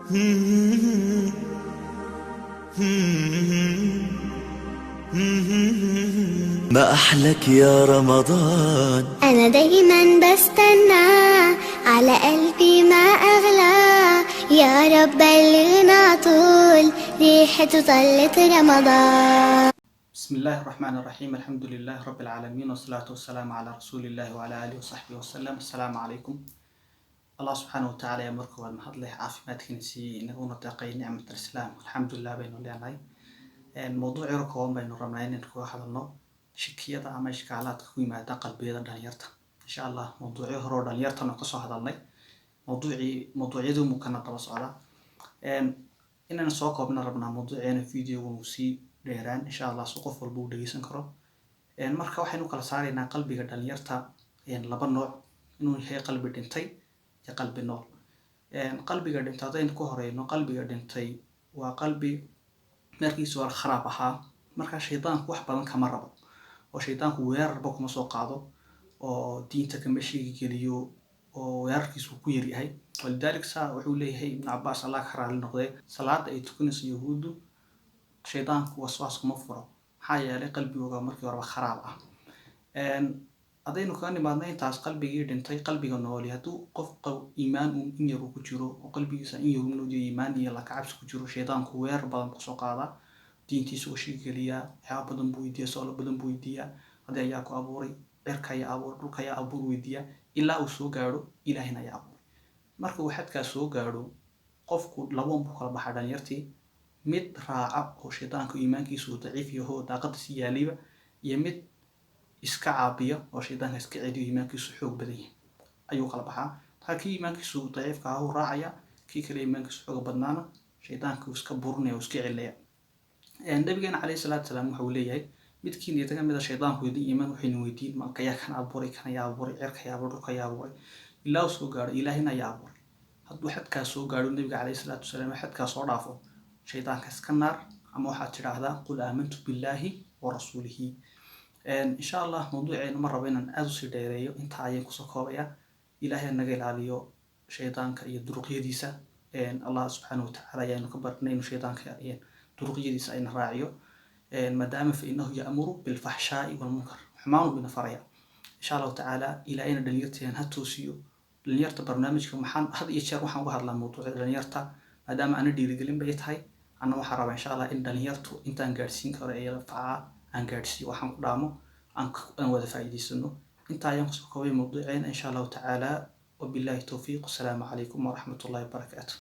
ما أحلك يا رمضان، أنا دايما بستنى، على قلبي ما أغلى. يا رب بلغنا طول ريحته طلت رمضان. بسم الله الرحمن الرحيم. الحمد لله رب العالمين، والصلاة والسلام على رسول الله وعلى آله وصحبه وسلم. السلام عليكم. الله سبحانه وتعالى يا مركب المحضلة عافيمات كنسي نقول نتقي نعمة الإسلام الحمد لله بين الله. الموضوع يركون بين الرملين نكون هذا النوع شكية أما إشكالات قويمة داقل بيدا دانيرتا إن شاء الله. موضوع هرو دانيرتا نقصه هذا النوع موضوع يدو ممكن نتبص على إننا نسوق بنا ربنا موضوعين فيديو ومسي ديران إن شاء الله سوق فالبو ديسن كرو marka waxaynu kala saaraynaa qalbiga dhalinyarta laba nooc inuu yahay qalbi dhintay iyo qalbi nool. qalbiga dhintay hadaynu ku horeyno, qalbiga dhintay waa qalbi markiisu waa kharaab ahaa, marka shaydaanku wax badan kama rabo oo shaydaanku weerarba kuma soo qaado oo diinta kama sheegi geliyo oo weerarkiisu ku yar yahay. walidaalika saa wuxuu leeyahay ibn Cabbaas Allah ka raali noqday, salaada ay tukanayso yahuudu shaydaanku waswaas kuma furo maxaa yeelay qalbigooda markii horeba kharaab ah. hadaynu kaga nimaadno intaas qalbigii dhintay, qalbiga nooli hadduu qof iimaan in yar ku jiro oo qalbigiisa in yar uu iimaan iyo la kacabsi ku jiro, shaydaanku weerar badan ku soo qaada, diintiisa uu sheegi geliyaa, waxyaabo badan buu weydiiyaa, su'aalo badan buu weydiiyaa, hadii ayaa ku abuuray, cirka ayaa abuuray, dhulka ayaa abuur weydiiyaa ilaa uu soo gaadho ilaahina ayaa abuuray. marka uu xadkaas soo gaadho qofku laboon buu kala baxaa dhalinyartii, mid raaca oo shaydaanku iimaankiisu daciif yahay oo daaqadiisa yaaliba, iyo mid iska caabiya oo shaydaanka iska celiyo iimaankiisu xoog badan yahay ayuu kala baxaa. halkii iimaankiisu daciifka ah uu raacaya, kii kale iimaankiisu xoog badnaana shaydaanku iska burinaya oo iska celinaya. nabigeena calayhi salaatu wasalaam wuxuu leeyahay midkiin iyo taga mid ah shaydaanku idin iimaan waxaynu weydiin malka yaa kan abuuray, kan ayaa abuuray, cirka ayaa abuuray, dhulka ayaa abuuray ilaa uu soo gaadho ilaahina ayaa abuuray. hadduu xadkaas soo gaadho nabiga calayhi salaatu wasalaam xadkaas soo dhaafo shaydaanka iska naar, ama waxaad tidhaahdaa qul aamantu billaahi wa rasuulihi. إن شاء الله موضوعنا مرة بين أدوس دايريو أنت عايز كسكوبيا إلهي النجيل عليو شيطان كأي دروق يديسة الله سبحانه وتعالى يعني كبر نين شيطان كأي دروق يديسة أين راعيو ما دام فإنه يأمر بالفحشاء والمنكر حمانه بين فريا إن شاء الله تعالى إلى أين دنيرتين هتوسيو دنيرت برنامج كمحن هذا يشار وحن وهذا الموضوع دنيرتا ما دام أنا ديري قلنا بيت هاي أنا وحرام إن شاء الله إن دنيرتو أنت أنجرسين كرأي فعا أنجرسي وحن قدامه أن وذا فائدة سنو. انت ينقص قوي موضوعين إن شاء الله تعالى، وبالله التوفيق. السلام عليكم ورحمة الله وبركاته.